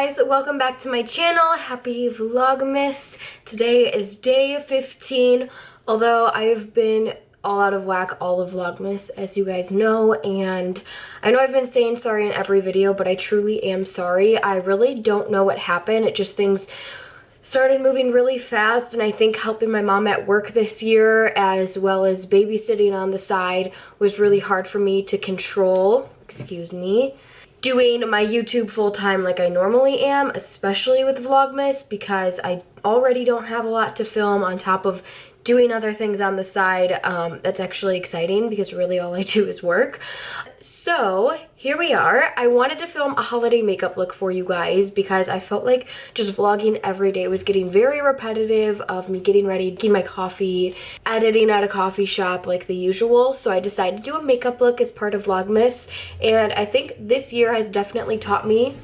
guys, welcome back to my channel. Happy Vlogmas. Today is day 15, although I've been all out of whack all of Vlogmas, as you guys know, and I know I've been saying sorry in every video, but I truly am sorry. I really don't know what happened. It just things started moving really fast, and I think helping my mom at work this year as well as babysitting on the side was really hard for me to control. Excuse me. Doing my YouTube full-time like I normally am, especially with Vlogmas, because I already don't have a lot to film on top of doing other things on the side. That's actually exciting because really all I do is work. So here we are. I wanted to film a holiday makeup look for you guys because I felt like just vlogging every day was getting very repetitive of me getting ready, making my coffee, editing at a coffee shop like the usual. So I decided to do a makeup look as part of Vlogmas, and I think this year has definitely taught me.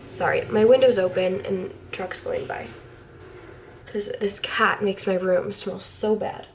Sorry, my window's open and trucks going by. Because this cat makes my room smell so bad.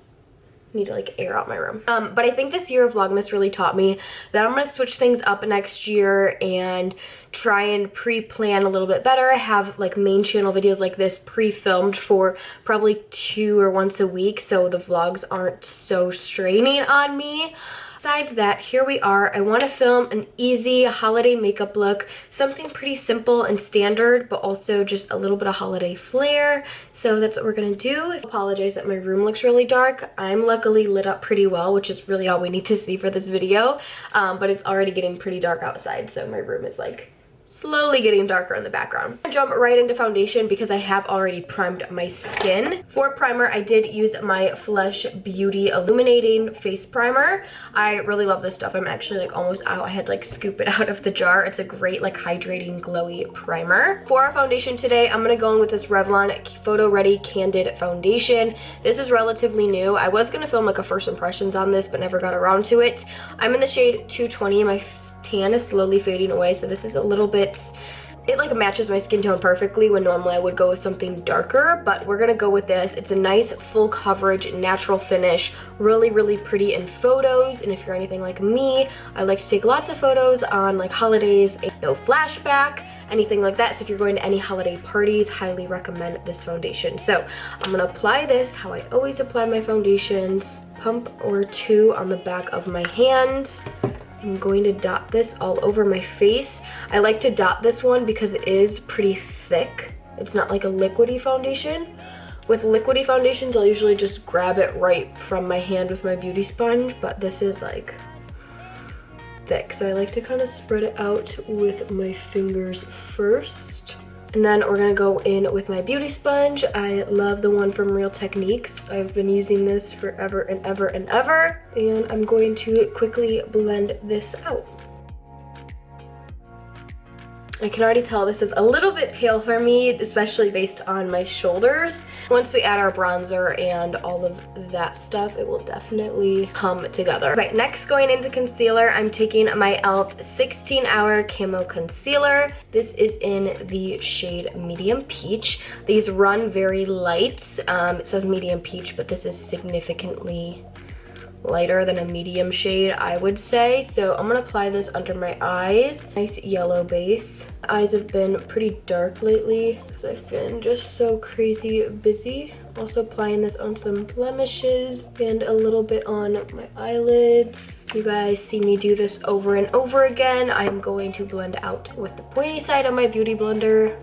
I need to like air out my room. But I think this year of Vlogmas really taught me that I'm going to switch things up next year and try and pre-plan a little bit better. I have like main channel videos like this pre-filmed for probably 2 or once a week, so the vlogs aren't so straining on me. Besides that, here we are. I want to film an easy holiday makeup look, something pretty simple and standard, but also just a little bit of holiday flair. So that's what we're gonna do. I apologize that my room looks really dark. I'm luckily lit up pretty well, which is really all we need to see for this video. But it's already getting pretty dark outside, so my room is like slowly getting darker in the background. I'm gonna jump right into foundation because I have already primed my skin. For primer, I did use my Flesh Beauty Illuminating face primer. I really love this stuff. I'm actually like almost out. I had like scoop it out of the jar. It's a great like hydrating glowy primer. For our foundation today, I'm gonna go in with this Revlon Photo Ready Candid foundation. This is relatively new. I was gonna film like a first impressions on this, but never got around to it. I'm in the shade 220. My tan is slowly fading away, so this is a little bit, it like matches my skin tone perfectly when normally I would go with something darker, but we're gonna go with this. It's a nice full coverage natural finish, really pretty in photos. And if you're anything like me, I like to take lots of photos on like holidays, no flashback, anything like that. So if you're going to any holiday parties, highly recommend this foundation. So I'm gonna apply this how I always apply my foundations, pump or two on the back of my hand. I'm going to dot this all over my face. I like to dot this one because it is pretty thick. It's not like a liquidy foundation. With liquidy foundations, I'll usually just grab it right from my hand with my beauty sponge, but this is like thick. So I like to kind of spread it out with my fingers first. And then we're gonna go in with my beauty sponge. I love the one from Real Techniques. I've been using this forever and ever and ever. And I'm going to quickly blend this out. I can already tell this is a little bit pale for me, especially based on my shoulders. Once we add our bronzer and all of that stuff, it will definitely come together. Okay, next going into concealer, I'm taking my e.l.f. 16-Hour Camo Concealer. This is in the shade Medium Peach. These run very light. It says Medium Peach, but this is significantly lighter than a medium shade, I would say. So I'm gonna apply this under my eyes. Nice yellow base. Eyes have been pretty dark lately because I've been just so crazy busy. Also applying this on some blemishes and a little bit on my eyelids. You guys see me do this over and over again. I'm going to blend out with the pointy side of my beauty blender.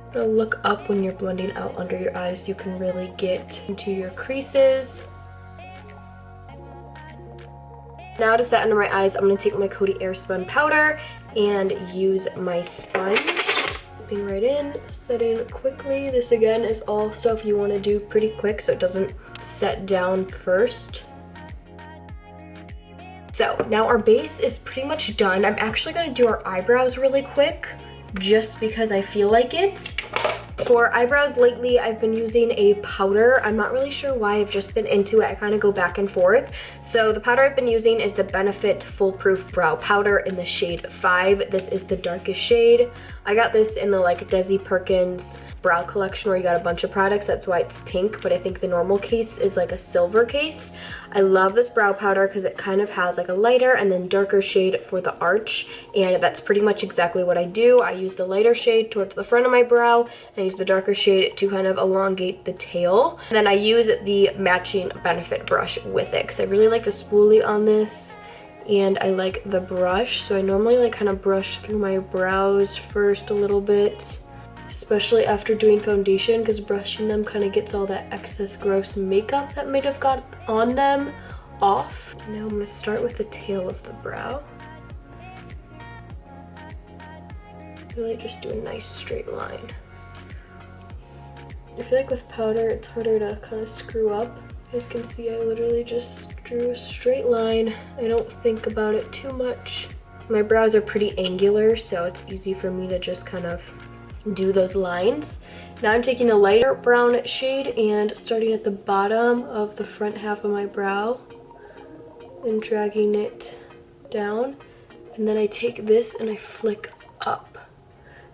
I'm gonna look up when you're blending out under your eyes so you can really get into your creases. Now to set under my eyes, I'm going to take my Coty Airspun powder and use my sponge. Dipping right in, setting quickly. This again is all stuff you want to do pretty quick so it doesn't set down first. So now our base is pretty much done. I'm actually going to do our eyebrows really quick just because I feel like it. For eyebrows lately, I've been using a powder. I'm not really sure why. I've just been into it. I kind of go back and forth. So the powder I've been using is the Benefit Foolproof Brow Powder in the shade 5. This is the darkest shade. I got this in the like Desi Perkins brow collection where you got a bunch of products. That's why it's pink, but I think the normal case is like a silver case. I love this brow powder because it kind of has like a lighter and then darker shade for the arch, and that's pretty much exactly what I do. I use the lighter shade towards the front of my brow, and I use the darker shade to kind of elongate the tail. And then I use the matching Benefit brush with it because I really like the spoolie on this, and I like the brush. So I normally like kind of brush through my brows first a little bit, especially after doing foundation, because brushing them kind of gets all that excess gross makeup that might have got on them off. Now I'm going to start with the tail of the brow. Really just do a nice straight line. I feel like with powder it's harder to kind of screw up. You guys can see I literally just drew a straight line. I don't think about it too much. My brows are pretty angular, so it's easy for me to just kind of do those lines. Now I'm taking a lighter brown shade and starting at the bottom of the front half of my brow and dragging it down. And then I take this and I flick up.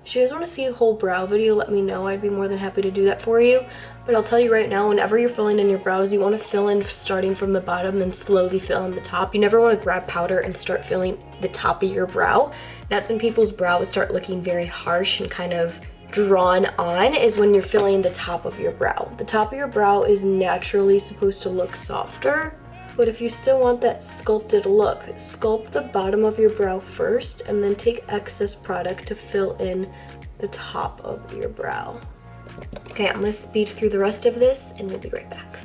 If you guys want to see a whole brow video, let me know. I'd be more than happy to do that for you. But I'll tell you right now, whenever you're filling in your brows, you want to fill in starting from the bottom, then slowly fill in the top. You never want to grab powder and start filling the top of your brow. That's when people's brows start looking very harsh and kind of drawn on, is when you're filling the top of your brow. The top of your brow is naturally supposed to look softer, but if you still want that sculpted look, sculpt the bottom of your brow first and then take excess product to fill in the top of your brow. Okay, I'm gonna speed through the rest of this and we'll be right back.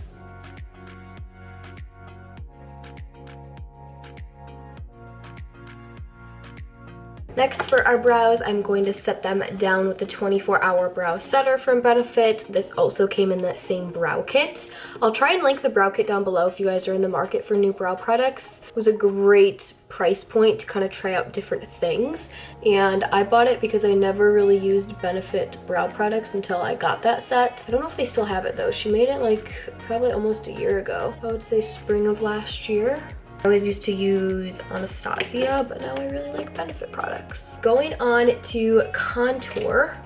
Next, for our brows, I'm going to set them down with the 24-hour brow setter from Benefit. This also came in that same brow kit. I'll try and link the brow kit down below if you guys are in the market for new brow products. It was a great price point to kind of try out different things, and I bought it because I never really used Benefit brow products until I got that set. I don't know if they still have it though. She made it like probably almost a year ago. I would say spring of last year. I always used to use Anastasia, but now I really like Benefit products. Going on to contour.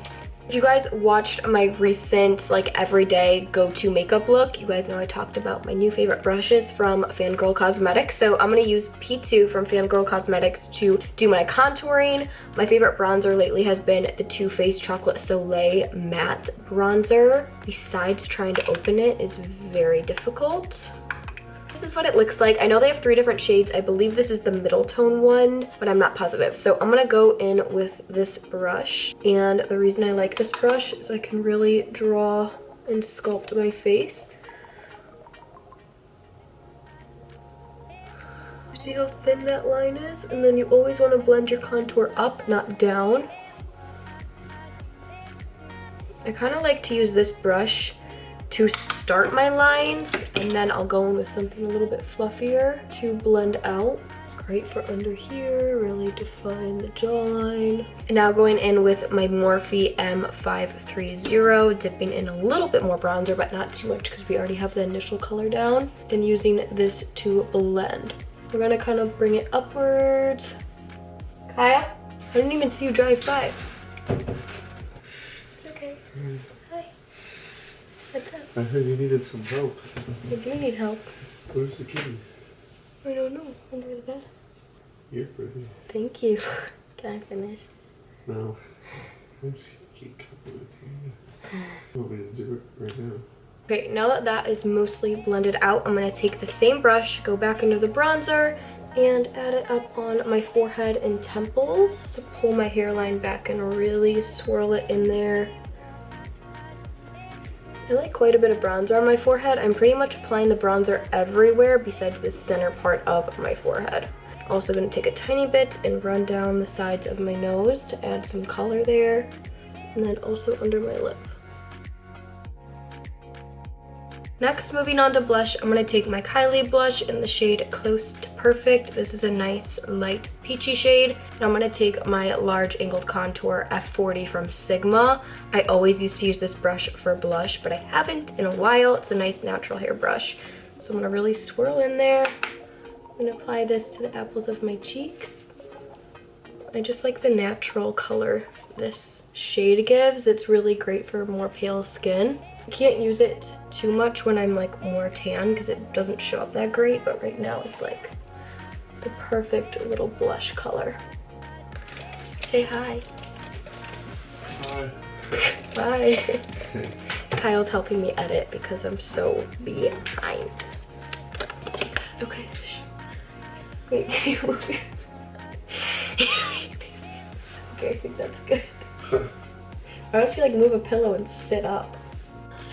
If you guys watched my recent like everyday go-to makeup look, you guys know I talked about my new favorite brushes from Fangirl Cosmetics. So I'm gonna use P2 from Fangirl Cosmetics to do my contouring. My favorite bronzer lately has been the Too Faced Chocolate Soleil Matte Bronzer. Besides, trying to open it is very difficult. This is what it looks like. I know they have 3 different shades. I believe this is the middle tone one, but I'm not positive. So I'm gonna go in with this brush. And the reason I like this brush is I can really draw and sculpt my face. See how thin that line is? And then you always want to blend your contour up, not down. I kind of like to use this brush to start my lines, and then I'll go in with something a little bit fluffier to blend out. Great for under here, really define the jawline. And now going in with my Morphe M530, dipping in a little bit more bronzer, but not too much because we already have the initial color down, and using this to blend. We're gonna kind of bring it upwards. Kaya, I didn't even see you drive by. It's okay. Hi. What's up? I heard you needed some help. I do need help. Where's the key? I don't know. Under the bed. You're pretty. Thank you. Can I finish? No. I'm just gonna keep coming with you. You want me to do it right now? Okay, now that that is mostly blended out, I'm going to take the same brush, go back into the bronzer, and add it up on my forehead and temples. So pull my hairline back and really swirl it in there. I like quite a bit of bronzer on my forehead. I'm pretty much applying the bronzer everywhere besides the center part of my forehead. Also going to take a tiny bit and run down the sides of my nose to add some color there, and then also under my lip. Next, moving on to blush, I'm going to take my KYLIE blush in the shade Close to Perfect. This is a nice light peachy shade. And I'm going to take my large angled contour F40 from Sigma. I always used to use this brush for blush, but I haven't in a while. It's a nice natural hair brush. So I'm going to really swirl in there and apply this to the apples of my cheeks. I just like the natural color this shade gives. It's really great for more pale skin. I can't use it too much when I'm like more tan because it doesn't show up that great, but right now it's like the perfect little blush color. Say hi. Hi. Bye. Kyle's helping me edit because I'm so behind. Okay. Wait, can you move it? Okay, I think that's good. Why don't you like move a pillow and sit up?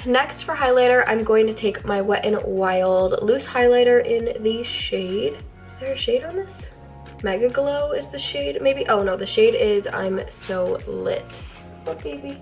Next for highlighter, I'm going to take my Wet n Wild loose highlighter in the shade. Is there a shade on this? Mega Glow is the shade, maybe? Oh no, the shade is I'm So Lit. Oh baby.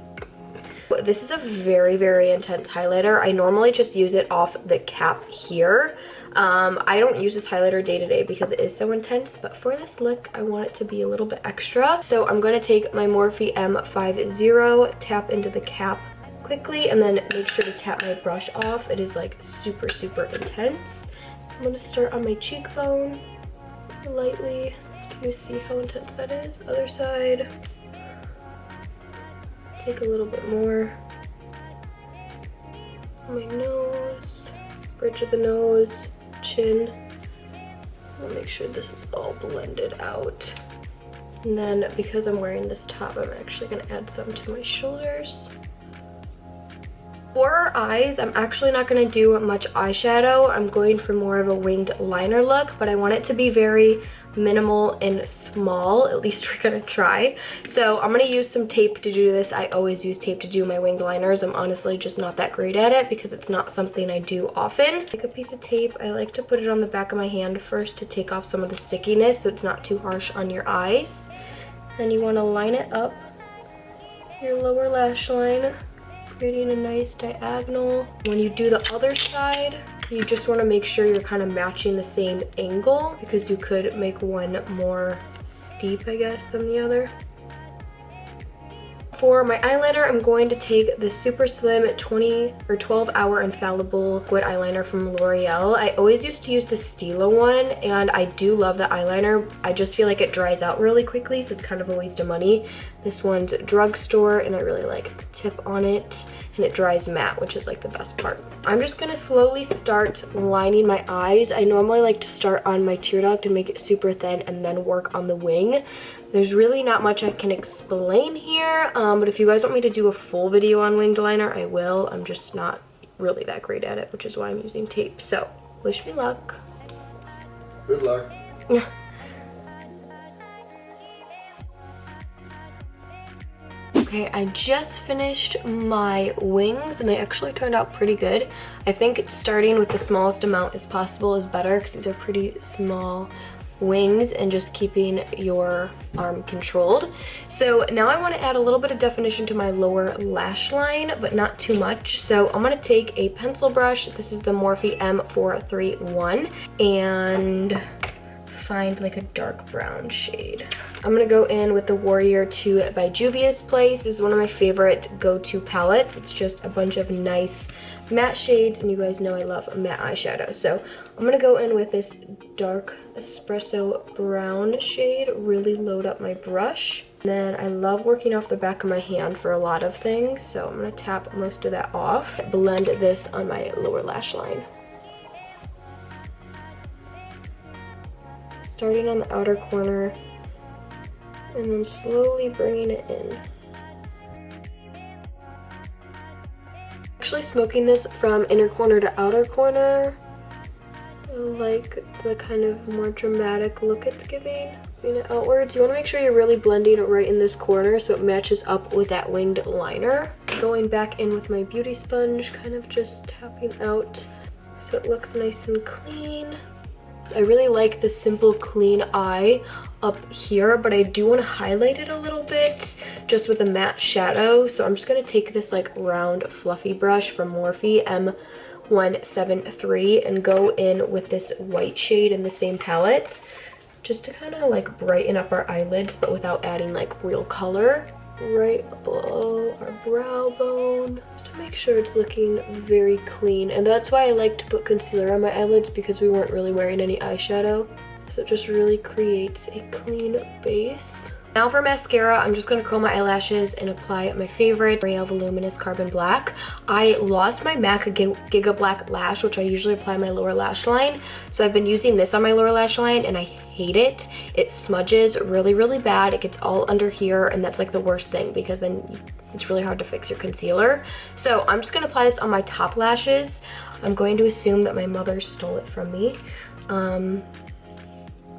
This is a very, very intense highlighter. I normally just use it off the cap here. I don't use this highlighter day to day because it is so intense, but for this look, I want it to be a little bit extra. So I'm going to take my Morphe M50, tap into the cap quickly, and then make sure to tap my brush off. It is like super, super intense. I'm going to start on my cheekbone lightly. Can you see how intense that is? Other side. Take a little bit more on my nose, bridge of the nose, chin. I'll make sure this is all blended out. And then because I'm wearing this top, I'm actually gonna add some to my shoulders. For our eyes, I'm actually not going to do much eyeshadow. I'm going for more of a winged liner look, but I want it to be very minimal and small. At least we're going to try. So I'm going to use some tape to do this. I always use tape to do my winged liners. I'm honestly just not that great at it because it's not something I do often. Take a piece of tape. I like to put it on the back of my hand first to take off some of the stickiness so it's not too harsh on your eyes. Then you want to line it up your lower lash line, creating a nice diagonal. When you do the other side, you just want to make sure you're kind of matching the same angle because you could make one more steep, I guess, than the other. For my eyeliner, I'm going to take the super slim 20 or 12 hour infallible liquid eyeliner from L'Oreal. I always used to use the Stila one, and I do love the eyeliner. I just feel like it dries out really quickly, so it's kind of a waste of money. This one's drugstore, and I really like the tip on it, and it dries matte, which is like the best part. I'm just gonna slowly start lining my eyes. I normally like to start on my tear duct and make it super thin and then work on the wing. There's really not much I can explain here, but if you guys want me to do a full video on winged liner, I will. I'm just not really that great at it, which is why I'm using tape. So, wish me luck. Good luck. Yeah. Okay, I just finished my wings and they actually turned out pretty good. I think starting with the smallest amount as possible is better because these are pretty small wings and just keeping your arm controlled. So now I want to add a little bit of definition to my lower lash line, but not too much. So I'm going to take a pencil brush. This is the Morphe M431 and find like a dark brown shade. I'm gonna go in with the Warrior 2 by Juvias Place. This is one of my favorite go-to palettes. It's just a bunch of nice matte shades, and you guys know I love matte eyeshadow. So I'm gonna go in with this dark espresso brown shade, really load up my brush. And then I love working off the back of my hand for a lot of things, so I'm gonna tap most of that off. Blend this on my lower lash line. Starting on the outer corner, and then slowly bringing it in. Actually smoking this from inner corner to outer corner. I like the kind of more dramatic look it's giving. Bringing it outwards. You want to make sure you're really blending it right in this corner so it matches up with that winged liner. Going back in with my beauty sponge, kind of just tapping out so it looks nice and clean. I really like the simple clean eye up here, but I do want to highlight it a little bit just with a matte shadow. So I'm just going to take this like round fluffy brush from Morphe M173 and go in with this white shade in the same palette just to kind of like brighten up our eyelids, but without adding like real color. Right below our brow bone, just to make sure it's looking very clean. And that's why I like to put concealer on my eyelids, because we weren't really wearing any eyeshadow. So it just really creates a clean base. Now for mascara, I'm just going to curl my eyelashes and apply my favorite L'Oreal Voluminous Carbon Black. I lost my MAC Gigablack Lash, which I usually apply my lower lash line. So I've been using this on my lower lash line and I hate it. It smudges really, really bad. It gets all under here and that's like the worst thing because then it's really hard to fix your concealer. So I'm just going to apply this on my top lashes. I'm going to assume that my mother stole it from me.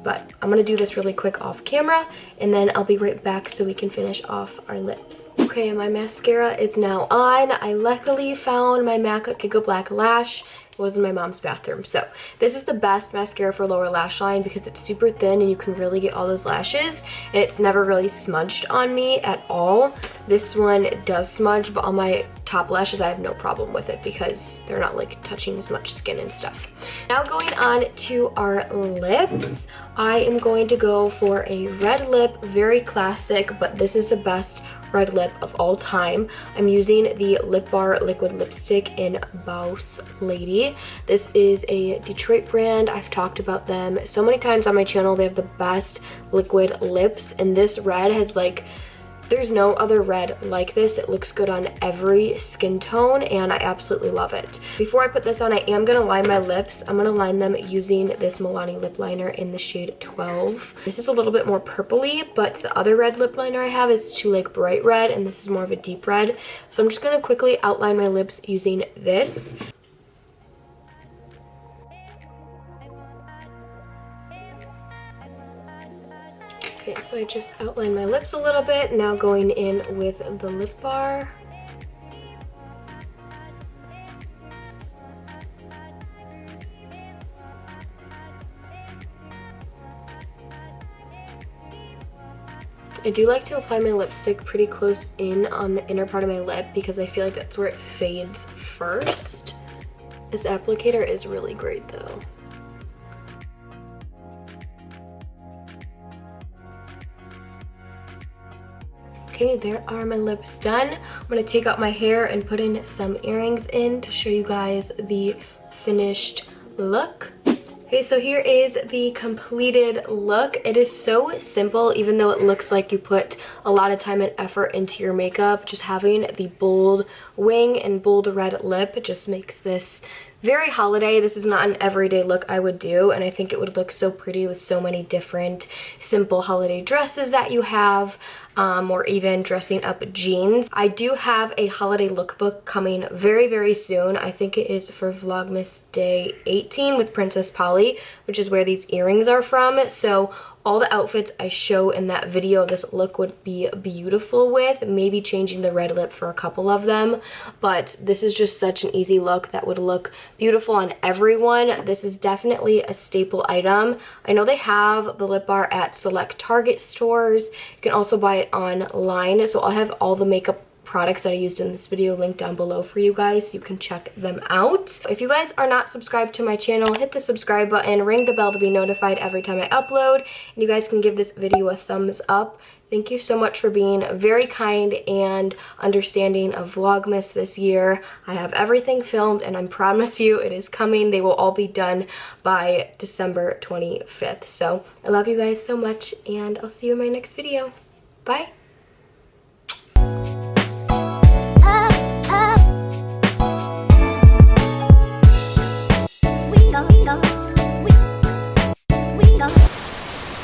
But I'm gonna do this really quick off camera and then I'll be right back so we can finish off our lips. Okay, my mascara is now on. I luckily found my MAC Gigablack Lash. It was in my mom's bathroom. So this is the best mascara for lower lash line because it's super thin and you can really get all those lashes and it's never really smudged on me at all. This one does smudge, but on my top lashes I have no problem with it because they're not like touching as much skin and stuff. Now going on to our lips, I am going to go for a red lip, very classic, but this is the best red lip of all time. I'm using the Lip Bar liquid lipstick in Bawse Lady. This is a Detroit brand. I've talked about them so many times on my channel. They have the best liquid lips and this red has like, there's no other red like this. It looks good on every skin tone and I absolutely love it. Before I put this on, I am going to line my lips. I'm going to line them using this Milani lip liner in the shade 12. This is a little bit more purpley, but the other red lip liner I have is too like bright red and this is more of a deep red. So I'm just going to quickly outline my lips using this. Okay, so I just outlined my lips a little bit. Now going in with the lip bar. I do like to apply my lipstick pretty close in on the inner part of my lip because I feel like that's where it fades first. This applicator is really great though. Okay, there are my lips done. I'm gonna take out my hair and put in some earrings in to show you guys the finished look. Okay, so here is the completed look. It is so simple, even though it looks like you put a lot of time and effort into your makeup. Just having the bold wing and bold red lip just makes this very holiday. This is not an everyday look I would do, and I think it would look so pretty with so many different simple holiday dresses that you have, or even dressing up jeans. I do have a holiday lookbook coming very, very soon. I think it is for Vlogmas Day 18 with Princess Polly, which is where these earrings are from. So all the outfits I show in that video, this look would be beautiful with, maybe changing the red lip for a couple of them. But this is just such an easy look that would look beautiful on everyone. This is definitely a staple item. I know they have the lip bar at select Target stores. You can also buy it online. So I'll have all the makeup products that I used in this video linked down below for you guys so you can check them out. If you guys are not subscribed to my channel, hit the subscribe button, ring the bell to be notified every time I upload, and you guys can give this video a thumbs up. Thank you so much for being very kind and understanding of Vlogmas this year. I have everything filmed and I promise you it is coming. They will all be done by December 25th. So I love you guys so much and I'll see you in my next video. Bye!